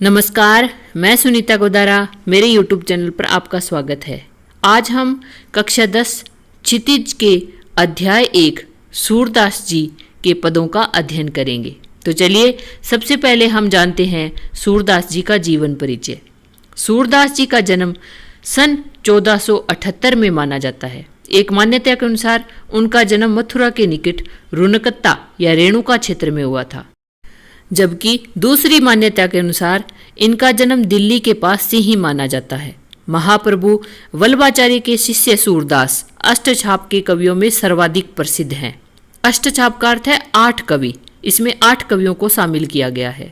नमस्कार, मैं सुनीता गोदारा। मेरे YouTube चैनल पर आपका स्वागत है। आज हम कक्षा 10 क्षितिज के अध्याय 1 सूरदास जी के पदों का अध्ययन करेंगे। तो चलिए सबसे पहले हम जानते हैं सूरदास जी का जीवन परिचय। सूरदास जी का जन्म सन 1478 में माना जाता है। एक मान्यता के अनुसार उनका जन्म मथुरा के निकट रुनकत्ता या रेणुका क्षेत्र में हुआ था, जबकि दूसरी मान्यता के अनुसार इनका जन्म दिल्ली के पास से ही माना जाता है। महाप्रभु वल्लभाचार्य के शिष्य सूरदास अष्टछाप के कवियों में सर्वाधिक प्रसिद्ध हैं। अष्टछाप का अर्थ है 8 कवि। इसमें 8 कवियों को शामिल किया गया है।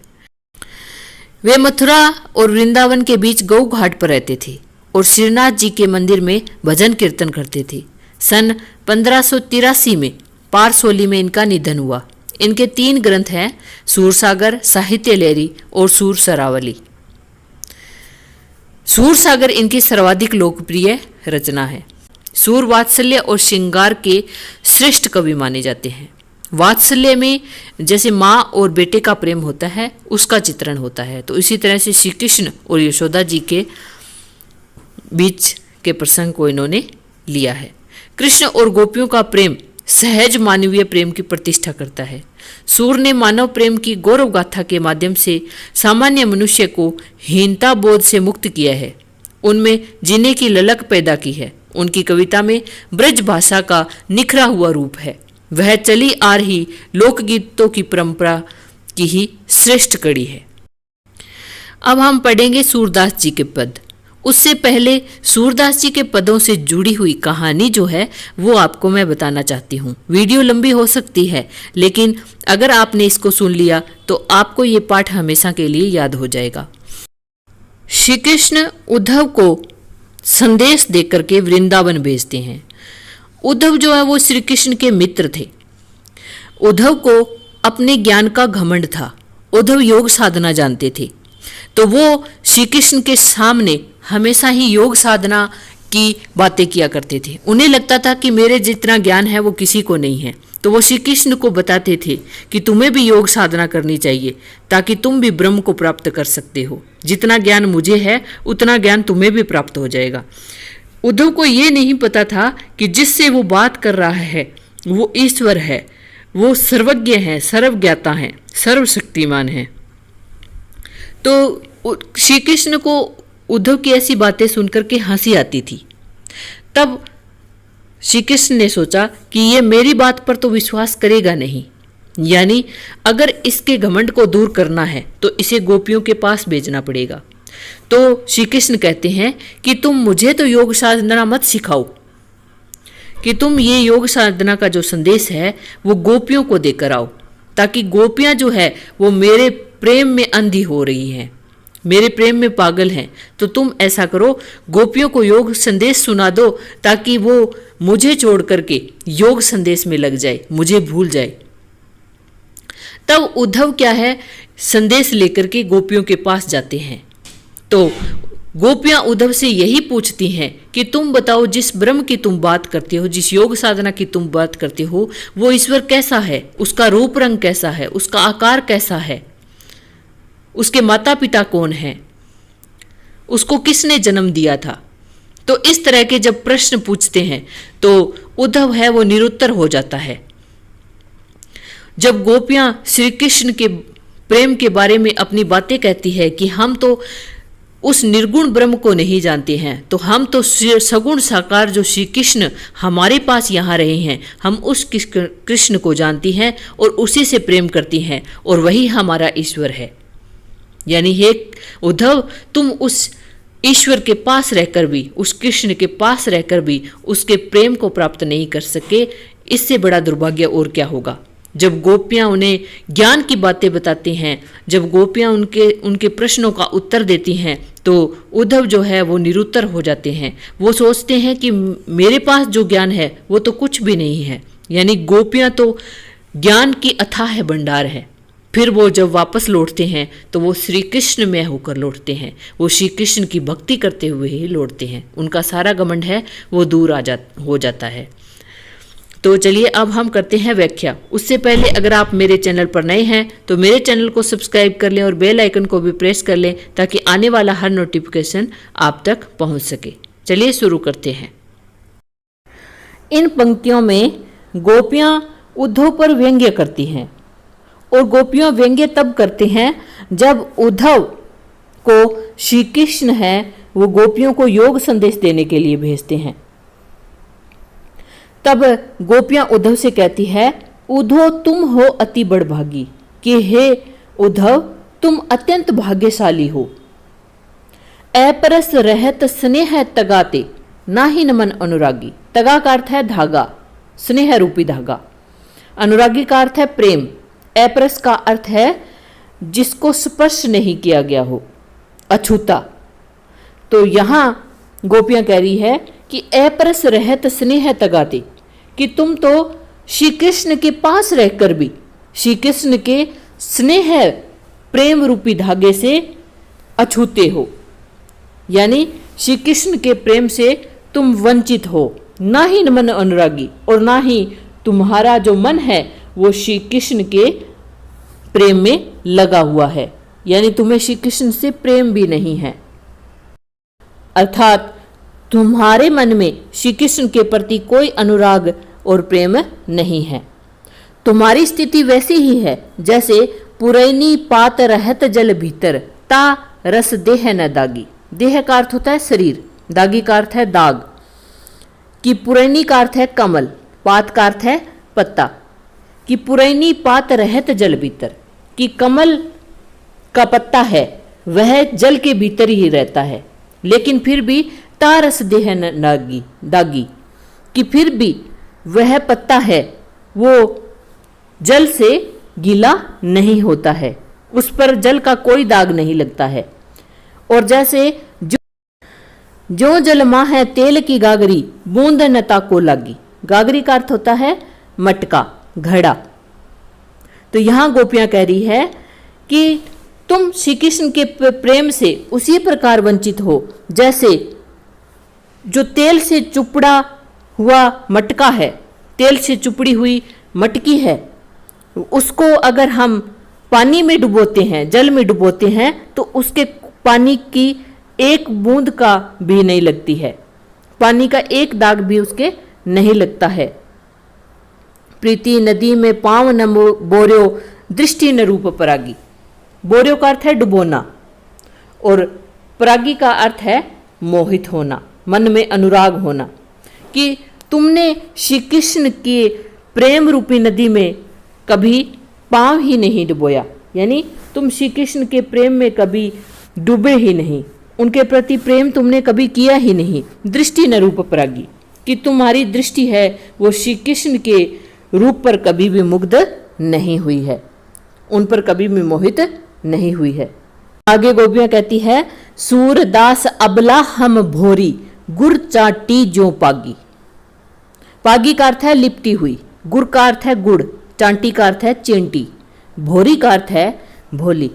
वे मथुरा और वृंदावन के बीच गौ घाट पर रहते थे और श्रीनाथ जी के मंदिर में भजन कीर्तन करते थे। सन 1583 में पारसोली में इनका निधन हुआ। इनके 3 ग्रंथ हैं, सूरसागर, साहित्य लहरी और सूर सरावली। सूरसागर इनकी सर्वाधिक लोकप्रिय रचना है। सूर वात्सल्य और श्रृंगार के श्रेष्ठ कवि माने जाते हैं। वात्सल्य में जैसे माँ और बेटे का प्रेम होता है उसका चित्रण होता है, तो इसी तरह से श्री कृष्ण और यशोदा जी के बीच के प्रसंग को इन्होंने लिया है। कृष्ण और गोपियों का प्रेम सहज मानवीय प्रेम की प्रतिष्ठा करता है। सूर ने मानव प्रेम की गौरव गाथा के माध्यम से सामान्य मनुष्य को हीनता बोध से मुक्त किया है, उनमें जीने की ललक पैदा की है। उनकी कविता में ब्रज भाषा का निखरा हुआ रूप है। वह चली आ रही लोकगीतों की परंपरा की ही श्रेष्ठ कड़ी है। अब हम पढ़ेंगे सूरदास जी के पद। उससे पहले सूरदास जी के पदों से जुड़ी हुई कहानी जो है वो आपको मैं बताना चाहती हूँ। वीडियो लंबी हो सकती है, लेकिन अगर आपने इसको सुन लिया तो आपको ये पाठ हमेशा के लिए याद हो जाएगा। श्री कृष्ण उद्धव को संदेश देकर के वृंदावन भेजते हैं। उद्धव जो है वो श्री कृष्ण के मित्र थे। उद्धव को अपने ज्ञान का घमंड था। उद्धव योग साधना जानते थे, तो वो श्री कृष्ण के सामने हमेशा ही योग साधना की बातें किया करते थे। उन्हें लगता था कि मेरे जितना ज्ञान है वो किसी को नहीं है, तो वो श्री कृष्ण को बताते थे कि तुम्हें भी योग साधना करनी चाहिए ताकि तुम भी ब्रह्म को प्राप्त कर सकते हो। जितना ज्ञान मुझे है उतना ज्ञान तुम्हें भी प्राप्त हो जाएगा। उद्धव को ये नहीं पता था कि जिससे वो बात कर रहा है वो ईश्वर है, वो सर्वज्ञ है, सर्वज्ञाता है, सर्वशक्तिमान है। तो श्री कृष्ण को उद्धव की ऐसी बातें सुनकर के हंसी आती थी। तब श्री कृष्ण ने सोचा कि ये मेरी बात पर तो विश्वास करेगा नहीं, यानी अगर इसके घमंड को दूर करना है तो इसे गोपियों के पास भेजना पड़ेगा। तो श्री कृष्ण कहते हैं कि तुम मुझे तो योग साधना मत सिखाओ, कि तुम ये योग साधना का जो संदेश है वो गोपियों को देकर आओ, ताकि गोपियां जो है वो मेरे प्रेम में अंधी हो रही हैं, मेरे प्रेम में पागल हैं। तो तुम ऐसा करो, गोपियों को योग संदेश सुना दो ताकि वो मुझे छोड़ करके योग संदेश में लग जाए, मुझे भूल जाए। तब उद्धव क्या है, संदेश लेकर के गोपियों के पास जाते हैं। तो गोपियां उद्धव से यही पूछती हैं कि तुम बताओ, जिस ब्रह्म की तुम बात करते हो, जिस योग साधना की तुम बात करते हो, वो ईश्वर कैसा है, उसका रूप रंग कैसा है, उसका आकार कैसा है, उसके माता पिता कौन हैं, उसको किसने जन्म दिया था। तो इस तरह के जब प्रश्न पूछते हैं तो उद्धव है वो निरुत्तर हो जाता है। जब गोपियां श्री कृष्ण के प्रेम के बारे में अपनी बातें कहती है कि हम तो उस निर्गुण ब्रह्म को नहीं जानते हैं, तो हम तो सगुण साकार जो श्री कृष्ण हमारे पास यहाँ रहे हैं, हम उस कृष्ण को जानती हैं और उसी से प्रेम करती हैं, और वही हमारा ईश्वर है। यानी हे उद्धव, तुम उस ईश्वर के पास रहकर भी, उस कृष्ण के पास रहकर भी उसके प्रेम को प्राप्त नहीं कर सके, इससे बड़ा दुर्भाग्य और क्या होगा। जब गोपियां उन्हें ज्ञान की बातें बताती हैं, जब गोपियां उनके प्रश्नों का उत्तर देती हैं, तो उद्धव जो है वो निरुत्तर हो जाते हैं। वो सोचते हैं कि मेरे पास जो ज्ञान है वो तो कुछ भी नहीं है। यानी गोपियां तो ज्ञान की अथाह भंडार है। फिर वो जब वापस लौटते हैं तो वो श्री कृष्ण में होकर लौटते हैं, वो श्री कृष्ण की भक्ति करते हुए ही लौटते हैं। उनका सारा घमंड है वो दूर हो जाता है। तो चलिए अब हम करते हैं व्याख्या। उससे पहले अगर आप मेरे चैनल पर नए हैं तो मेरे चैनल को सब्सक्राइब कर लें और बेल आइकन को भी प्रेस कर लें ताकि आने वाला हर नोटिफिकेशन आप तक पहुंच सके। चलिए शुरू करते हैं। इन पंक्तियों में गोपियां उद्धव पर व्यंग्य करती हैं और गोपियां व्यंग्य तब करते हैं जब उद्धव को श्री कृष्ण है वो गोपियों को योग संदेश देने के लिए भेजते हैं। तब गोपियां उद्धव से कहती है, उद्धव तुम हो अति बड़भागी, कि हे उद्धव तुम अत्यंत भाग्यशाली हो। अपरस रहत स्नेह तगाते नाही न मन अनुरागी। तगा का अर्थ है धागा, स्नेह रूपी धागा। अनुरागी का अर्थ है प्रेम। अपरस का अर्थ है जिसको स्पर्श नहीं किया गया हो, अछूता। तो यहां गोपियां कह रही है कि अपरस रहत स्नेह तगाते, कि तुम तो श्री कृष्ण के पास रहकर भी श्री कृष्ण के स्नेह प्रेम रूपी धागे से अछूते हो, यानी श्री कृष्ण के प्रेम से तुम वंचित हो। ना ही मन अनुरागी, और ना ही तुम्हारा जो मन है वो श्री कृष्ण के प्रेम में लगा हुआ है, यानी तुम्हें श्री कृष्ण से प्रेम भी नहीं है। अर्थात तुम्हारे मन में श्री कृष्ण के प्रति कोई अनुराग और प्रेम नहीं है। तुम्हारी स्थिति वैसी ही है जैसे पुरैनी पात रहत जल भीतर ता रस देह न दागी। देह का अर्थ होता है शरीर, दागी का अर्थ है दाग, कि पुरैनी का अर्थ है कमल, पात का अर्थ है पत्ता, कि पुरैनी पात रहत जल भीतर, कि कमल का पत्ता है वह जल के भीतर ही रहता है, लेकिन फिर भी तारस देह न दागी, कि फिर भी वह पत्ता है वो जल से गीला नहीं होता है, उस पर जल का कोई दाग नहीं लगता है। और जैसे जो जल माँ है तेल की गागरी बूंद न ताको लागी। गागरी का अर्थ होता है मटका, घड़ा। तो यहां गोपियां कह रही है कि तुम श्री कृष्ण के प्रेम से उसी प्रकार वंचित हो जैसे जो तेल से चुपड़ा हुआ मटका है, तेल से चुपड़ी हुई मटकी है, उसको अगर हम पानी में डुबोते हैं, जल में डुबोते हैं, तो उसके पानी की एक बूंद का भी नहीं लगती है, पानी का एक दाग भी उसके नहीं लगता है। प्रीति नदी में पांव न बोर्यो दृष्टि न रूप परागी। बोर्यो का अर्थ है डुबोना और परागी का अर्थ है मोहित होना, मन में अनुराग होना, कि तुमने श्री कृष्ण के प्रेम रूपी नदी में कभी पांव ही नहीं डुबोया, यानी तुम श्री कृष्ण के प्रेम में कभी डूबे ही नहीं, उनके प्रति प्रेम तुमने कभी किया ही नहीं। दृष्टि न रूप परागी, कि तुम्हारी दृष्टि है वो श्री कृष्ण के रूप पर कभी भी मुग्ध नहीं हुई है, उन पर कभी भी मोहित नहीं हुई है। आगे गोपियां कहती है, सूरदास अबला हम भोरी गुर चाटी ज्यों पागी। पागी का अर्थ है लिपटी हुई, गुड़ का अर्थ है गुड़, चांटी का अर्थ है चेंटी, भोरी का अर्थ है भोली।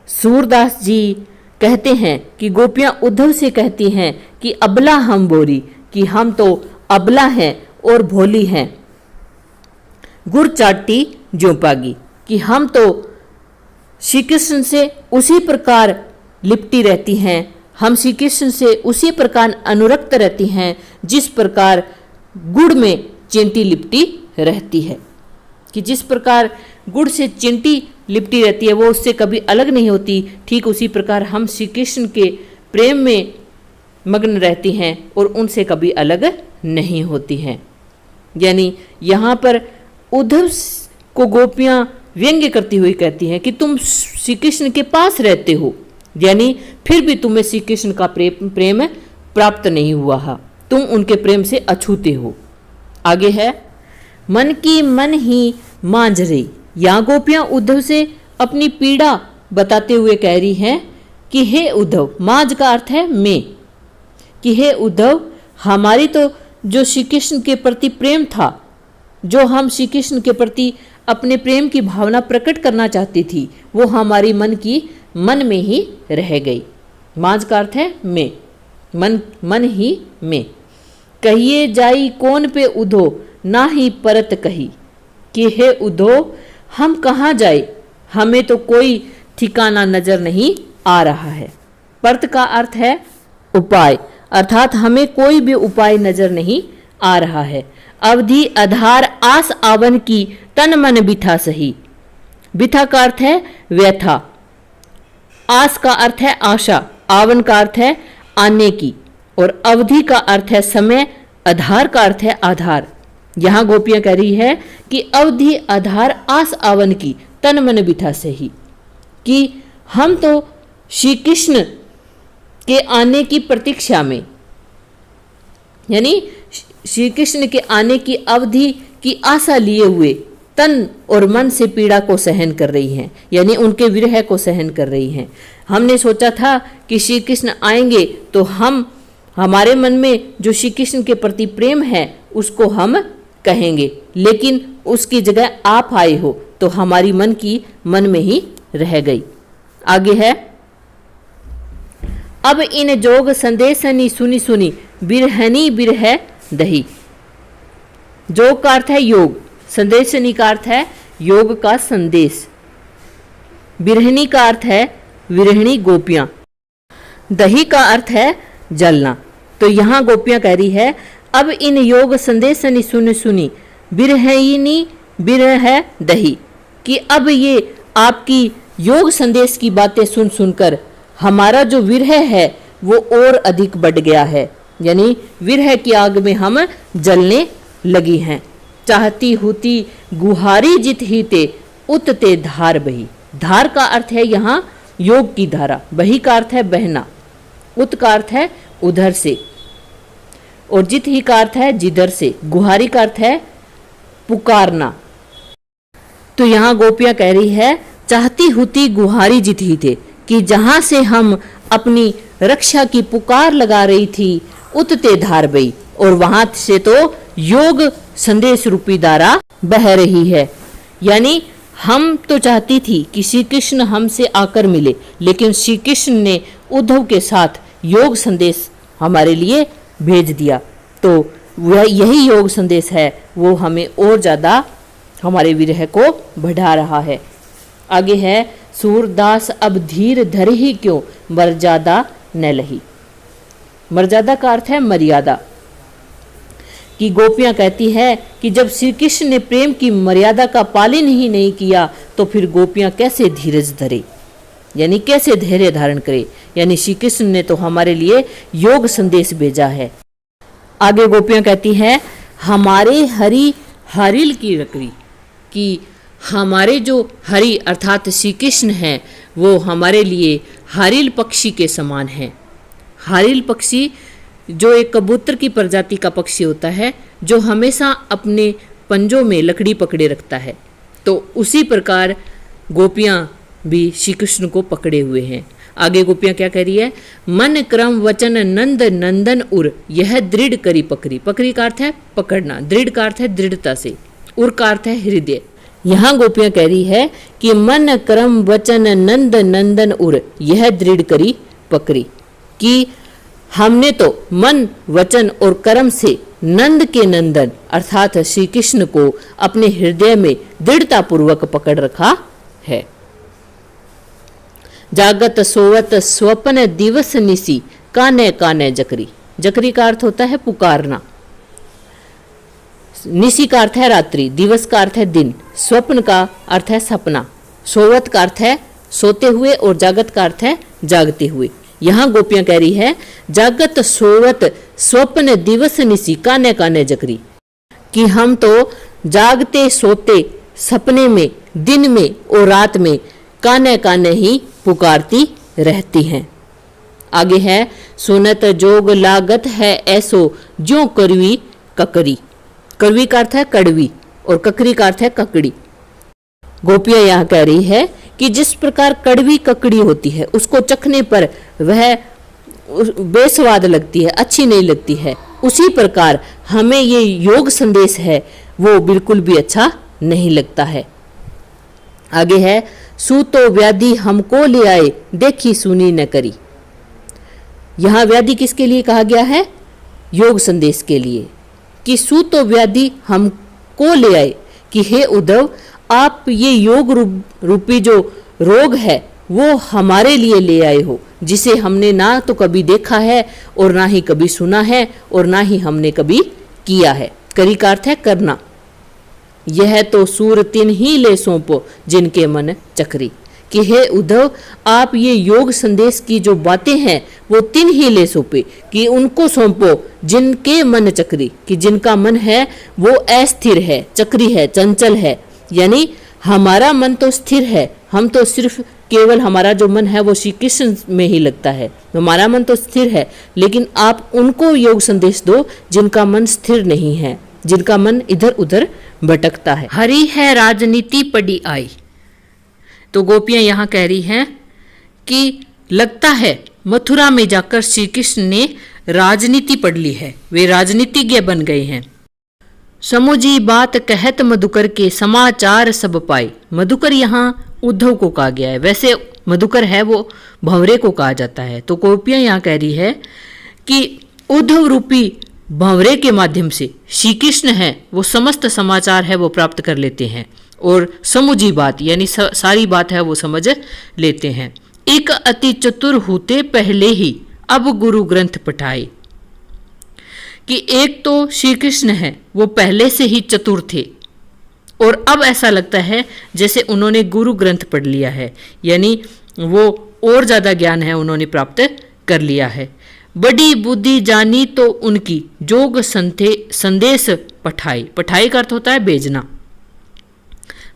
सूरदास जी कहते हैं कि गोपियां उद्धव से कहती हैं कि अबला हम भोरी, कि हम तो अबला हैं और भोली हैं। गुड़ चाटी ज्यों पागी, कि हम तो श्री कृष्ण से उसी प्रकार लिपटी रहती हैं, हम श्री कृष्ण से उसी प्रकार अनुरक्त रहती हैं जिस प्रकार गुड़ में चिंटी लिपटी रहती है, कि जिस प्रकार गुड़ से चिंटी लिपटी रहती है वो उससे कभी अलग नहीं होती, ठीक उसी प्रकार हम श्री कृष्ण के प्रेम में मग्न रहती हैं और उनसे कभी अलग नहीं होती हैं। यानी यहाँ पर उद्धव को गोपियाँ व्यंग्य करती हुई कहती हैं कि तुम श्री कृष्ण के पास रहते हो, यानी फिर भी तुम्हें श्री कृष्ण का प्रेम प्राप्त नहीं हुआ है, तुम उनके प्रेम से अछूते हो। आगे है, मन की मन ही मांझ रही। यहाँ गोपियां उद्धव से अपनी पीड़ा बताते हुए कह रही हैं कि हे उद्धव, मांझ का अर्थ है मैं, कि हे उद्धव हमारी तो जो श्री कृष्ण के प्रति प्रेम था, जो हम श्री कृष्ण के प्रति अपने प्रेम की भावना प्रकट करना चाहती थी, वो हमारी मन में ही रह गई। मांझ का अर्थ है मैं, मन ही में। कहिए जाई कौन पे उधो ना ही परत कही, कि हे उद्धो हम कहाँ जाए, हमें तो कोई ठिकाना नजर नहीं आ रहा है। परत का अर्थ है उपाय, अर्थात हमें कोई भी उपाय नजर नहीं आ रहा है। अवधि आधार आस आवन की, तन मन बिथा सही। बिथा का अर्थ है व्यथा, आस का अर्थ है आशा, आवन का अर्थ है आने की, और अवधि का अर्थ है समय, आधार का अर्थ है आधार। यहां गोपियां कह रही है कि अवधि आधार आस आवन की, तन मन बिठा सही, कि हम तो श्री कृष्ण के आने की प्रतीक्षा में, यानी श्री कृष्ण के आने की अवधि की आशा लिए हुए तन और मन से पीड़ा को सहन कर रही हैं, यानी उनके विरह को सहन कर रही हैं। हमने सोचा था कि श्री कृष्ण आएंगे तो हमारे मन में जो श्री कृष्ण के प्रति प्रेम है उसको हम कहेंगे, लेकिन उसकी जगह आप आए हो तो हमारी मन में ही रह गई। आगे है, अब इन जोग संदेशनी सुनी सुनी, बिरहनी बिरह दही। जोग का अर्थ है योग, संदेशनी का अर्थ है योग का संदेश, बिरहनी का अर्थ है विरहिणी गोपियां, दही का अर्थ है जलना। तो यहां गोपियां कह रही है, अब इन योग संदेशनी सुनी सुनी, बिरहिनी बिरह दही, कि अब ये आपकी योग संदेश की बातें सुन सुनकर हमारा जो विरह है वो और अधिक बढ़ गया है, यानी विरह की आग में हम जलने लगी हैं। चाहती हुती गुहारी जित ही ते, उतते धार बही। धार का अर्थ है यहाँ योग की धारा, बही का अर्थ है बहना, उत का अर्थ है उधर से, और जित ही का अर्थ है जिधर से, गुहारी का अर्थ है पुकारना। तो यहाँ गोपियां कह रही है, चाहती हुती गुहारी जित ही थे, कि जहां से हम अपनी रक्षा की पुकार लगा रही थी, उतते धार बही, और वहां से तो योग संदेश रूपी धारा बह रही है। यानी हम तो चाहती थी कि श्री कृष्ण हमसे आकर मिले, लेकिन श्री कृष्ण ने उद्धव के साथ योग संदेश हमारे लिए भेज दिया, तो वह यही योग संदेश है, वो हमें और ज़्यादा हमारे विरह को बढ़ा रहा है। आगे है, सूरदास अब धीर धर ही क्यों, मर्यादा न लही। मर्यादा का अर्थ है मर्यादा, कि गोपियां कहती है कि जब श्री कृष्ण ने प्रेम की मर्यादा का पालन ही नहीं किया तो फिर गोपियां कैसे धीरज धरे, यानी कैसे धैर्य धारण करे, यानी श्री कृष्ण ने तो हमारे लिए योग संदेश भेजा है। आगे गोपियां कहती हैं, हमारे हरि हरिल की रकरी, कि हमारे जो हरि अर्थात श्री कृष्ण हैं वो हमारे लिए हरिल पक्षी के समान हैं। हरिल पक्षी जो एक कबूतर की प्रजाति का पक्षी होता है, जो हमेशा अपने पंजों में लकड़ी पकड़े रखता है, तो उसी प्रकार गोपियां भी श्री कृष्ण को पकड़े हुए हैं। आगे गोपियां क्या कह रही है, मन क्रम वचन नंद नंदन उर, यह दृढ़ करी पकड़ी। पकड़ी का अर्थ है पकड़ना, दृढ़ का अर्थ है दृढ़ता से, उर का अर्थ है हृदय। यहाँ गोपियां कह रही है कि मन क्रम वचन नंद नंदन उर, यह दृढ़ करी पकड़ी, कि हमने तो मन वचन और कर्म से नंद के नंदन अर्थात श्री कृष्ण को अपने हृदय में दृढ़ता पूर्वक पकड़ रखा है। जागत सोवत स्वप्न दिवस निसी, काने काने जकरी। जकरी का अर्थ होता है पुकारना, निसी का अर्थ है रात्रि, दिवस का अर्थ है दिन, स्वप्न का अर्थ है सपना, सोवत का अर्थ है सोते हुए, और जागत का अर्थ है जागते हुए। यहाँ गोपियां कह रही है, जागत सोवत स्वप्न दिवस निसी, काने काने जकरी, कि हम तो जागते सोते सपने में, दिन में और रात में काने काने ही पुकारती रहती हैं। आगे है, सुनत जोग लागत है ऐसो, ज्यों करवी ककरी। करवी का अर्थ है कड़वी और ककरी का अर्थ है ककड़ी। गोपियां यहाँ कह रही है कि जिस प्रकार कड़वी ककड़ी होती है, उसको चखने पर वह बेस्वाद लगती है, अच्छी नहीं लगती है, उसी प्रकार हमें ये योग संदेश है वो बिल्कुल भी अच्छा नहीं लगता है। आगे है, सूतो व्याधि हमको ले आए, देखी सुनी न करी। यहाँ व्याधि किसके लिए कहा गया है? योग संदेश के लिए, कि सूतो व्याधि हमको ले आए, कि हे उद्धव, आप ये योग रूपी जो रोग है वो हमारे लिए ले आए हो, जिसे हमने ना तो कभी देखा है और ना ही कभी सुना है और ना ही हमने कभी किया है। करी का अर्थ है करना। यह तो सूर तिन ही ले सौंपो जिनके मन चक्री, कि हे उद्धव, आप ये योग संदेश की जो बातें हैं वो तिन ही ले सौंपे, कि उनको सौंपो जिनके मन चक्री, कि जिनका मन है वो अस्थिर है, चक्री है, चंचल है। यानी हमारा मन तो स्थिर है, हम तो सिर्फ केवल हमारा जो मन है वो श्री कृष्ण में ही लगता है, हमारा मन तो स्थिर है, लेकिन आप उनको योग संदेश दो जिनका मन स्थिर नहीं है, जिनका मन इधर उधर भटकता है। हरि है राजनीति पड़ी आई। तो गोपियां यहाँ कह रही हैं कि लगता है मथुरा में जाकर श्री कृष्ण ने राजनीति पढ़ ली है, वे राजनीतिज्ञ बन गए हैं। समूजी बात कहत मधुकर के समाचार सब पाए। मधुकर यहाँ उद्धव को कहा गया है, वैसे मधुकर है वो भंवरे को कहा जाता है। तो गोपियां यहाँ कह रही है कि उद्धव रूपी भंवरे के माध्यम से श्री कृष्ण है वो समस्त समाचार है वो प्राप्त कर लेते हैं और समूजी बात यानी सारी बात है वो समझ लेते हैं। एक अति चतुर होते पहले ही अब गुरु ग्रंथ पठाए, कि एक तो श्री कृष्ण है वो पहले से ही चतुर थे और अब ऐसा लगता है जैसे उन्होंने गुरु ग्रंथ पढ़ लिया है, यानी वो और ज़्यादा ज्ञान है उन्होंने प्राप्त कर लिया है। बड़ी बुद्धि जानी तो उनकी जोग संदेश पठाई। पठाई का अर्थ होता है भेजना।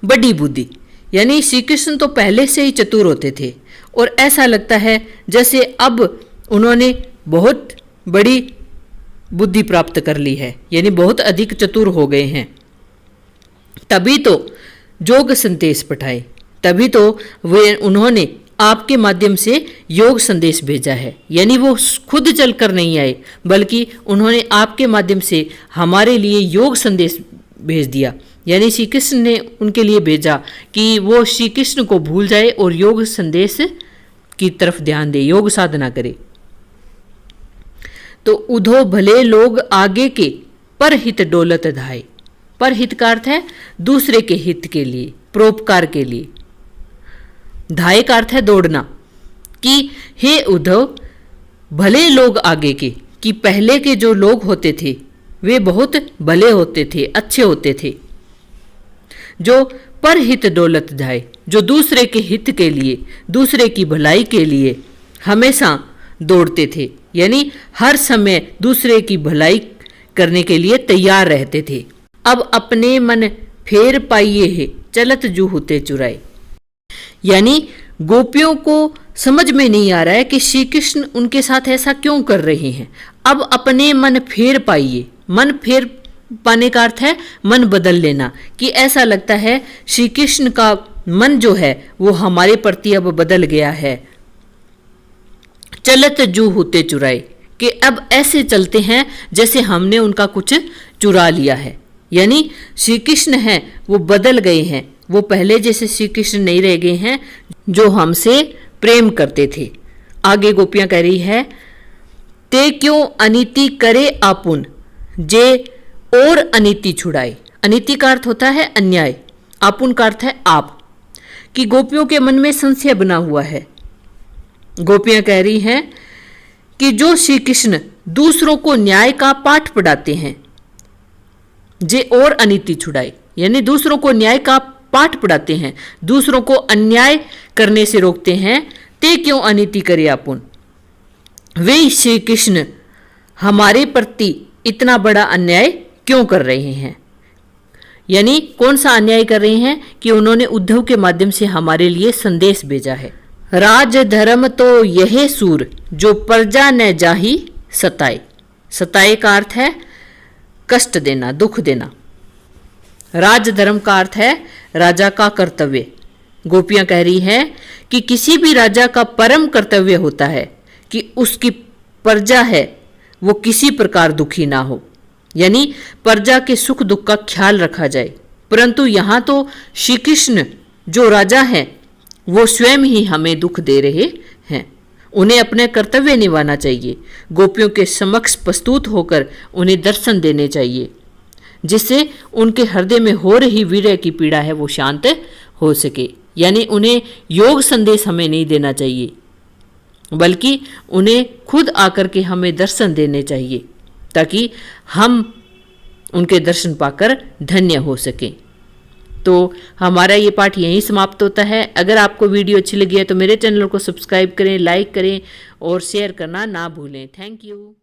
बड़ी बुद्धि यानी श्री कृष्ण तो पहले से ही चतुर होते थे और ऐसा लगता है जैसे अब उन्होंने बहुत बड़ी बुद्धि प्राप्त कर ली है, यानी बहुत अधिक चतुर हो गए हैं। तभी तो जोग संदेश पठाए, तभी तो वे उन्होंने आपके माध्यम से योग संदेश भेजा है, यानी वो खुद चलकर नहीं आए बल्कि उन्होंने आपके माध्यम से हमारे लिए योग संदेश भेज दिया। यानी श्री कृष्ण ने उनके लिए भेजा कि वो श्री कृष्ण को भूल जाए और योग संदेश की तरफ ध्यान दे, योग साधना करे। तो उधो भले लोग आगे के पर हित डोलत धाए। पर हित का अर्थ है दूसरे के हित के लिए, परोपकार के लिए। धाए का अर्थ है दौड़ना, कि हे उद्धव, भले लोग आगे के, कि पहले के जो लोग होते थे वे बहुत भले होते थे, अच्छे होते थे। जो पर हित डोलत धाए, जो दूसरे के हित के लिए, दूसरे की भलाई के लिए हमेशा दौड़ते थे, यानी हर समय दूसरे की भलाई करने के लिए तैयार रहते थे। अब अपने मन फेर पाइए है चलत जू होते चुराए। यानी गोपियों को समझ में नहीं आ रहा है कि श्री कृष्ण उनके साथ ऐसा क्यों कर रहे हैं। अब अपने मन फेर पाइए, मन फेर पाने का अर्थ है मन बदल लेना, कि ऐसा लगता है श्री कृष्ण का मन जो है वो हमारे प्रति अब बदल गया है। चलत जू होते चुराए, कि अब ऐसे चलते हैं जैसे हमने उनका कुछ चुरा लिया है। यानी श्री कृष्ण हैं वो बदल गए हैं, वो पहले जैसे श्री कृष्ण नहीं रह गए हैं जो हमसे प्रेम करते थे। आगे गोपियां कह रही है, ते क्यों अनीति करे आपुन जे और अनीति छुड़ाए। अनीति का अर्थ होता है अन्याय, आपुन का अर्थ है आप, कि गोपियों के मन में संशय बना हुआ है। गोपियां कह रही हैं कि जो श्री कृष्ण दूसरों को न्याय का पाठ पढ़ाते हैं, जे और अनीति छुड़ाए, यानी दूसरों को न्याय का पाठ पढ़ाते हैं, दूसरों को अन्याय करने से रोकते हैं, ते क्यों अनीति करे आपुन। वे श्री कृष्ण हमारे प्रति इतना बड़ा अन्याय क्यों कर रहे हैं। यानी कौन सा अन्याय कर रहे हैं कि उन्होंने उद्धव के माध्यम से हमारे लिए संदेश भेजा है। राज धर्म तो यह सूर जो प्रजा न जाही सताए। सताए का अर्थ है कष्ट देना, दुख देना। राज धर्म का अर्थ है राजा का कर्तव्य। गोपियां कह रही हैं कि किसी भी राजा का परम कर्तव्य होता है कि उसकी प्रजा है वो किसी प्रकार दुखी ना हो, यानी प्रजा के सुख दुख का ख्याल रखा जाए। परंतु यहाँ तो श्री कृष्ण जो राजा हैं वो स्वयं ही हमें दुख दे रहे हैं। उन्हें अपने कर्तव्य निभाना चाहिए। गोपियों के समक्ष प्रस्तुत होकर उन्हें दर्शन देने चाहिए, जिससे उनके हृदय में हो रही विरह की पीड़ा है वो शांत हो सके। यानी उन्हें योग संदेश हमें नहीं देना चाहिए, बल्कि उन्हें खुद आकर के हमें दर्शन देने चाहिए, ताकि हम उनके दर्शन पाकर धन्य हो सकें। तो हमारा ये पाठ यहीं समाप्त होता है। अगर आपको वीडियो अच्छी लगी है तो मेरे चैनल को सब्सक्राइब करें, लाइक करें और शेयर करना ना भूलें। Thank you.